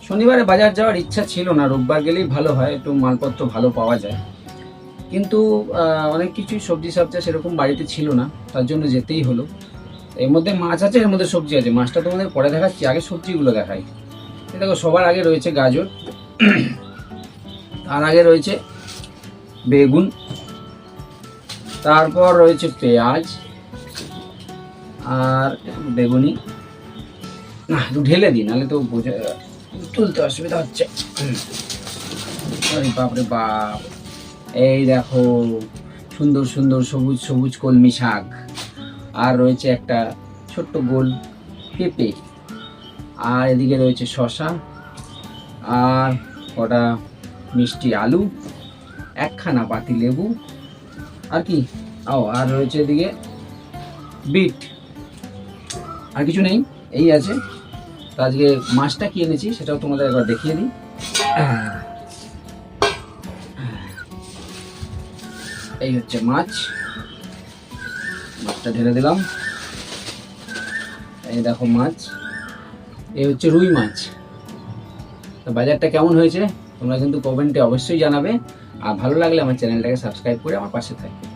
শনিবারে বাজার যাওয়ার ইচ্ছা ছিল না, রোববার গেলেই ভালো হয়, একটু মালপত্র ভালো পাওয়া যায়। কিন্তু অনেক কিছুই সবজি সবজা সেরকম বাড়িতে ছিল না, তার জন্য যেতেই হলো। এর মধ্যে মাছ আছে, এর মধ্যে সবজি আছে। মাছটা তোমাদের পরে দেখাচ্ছি, আগে সবজিগুলো দেখাই। এই দেখো, সবার আগে রয়েছে গাজর, তার আগে রয়েছে বেগুন, তারপর রয়েছে পেঁয়াজ, আর বেগুনি না একটু ঢেলে দিই, নাহলে তো বোঝা তুলতে অসুবিধা হচ্ছে। আরে বাপরে বাপ, এই দেখো সুন্দর সুন্দর সবুজ সবুজ কলমি শাক, আর রয়েছে একটা ছোট্ট গোল পেঁপে, আর এদিকে রয়েছে শসা, আর কটা মিষ্টি আলু, একখানা পাতি লেবু, আর কি আর রয়েছে এদিকে বিট। আর কিছু নেই, এই আছে। তো আজকে মাছটা কি এনেছি সেটাও তোমাদের একবার দেখিয়ে দিই। এই হচ্ছে মাছ, মাছটা ঢেলে দিলাম। এই দেখো মাছ, এই হচ্ছে রুই মাছ। তো বাজারটা কেমন হয়েছে তোমরা কিন্তু কমেন্টে অবশ্যই জানাবে, আর ভালো লাগলে আমার চ্যানেলটাকে সাবস্ক্রাইব করে আমার পাশে থাকবে।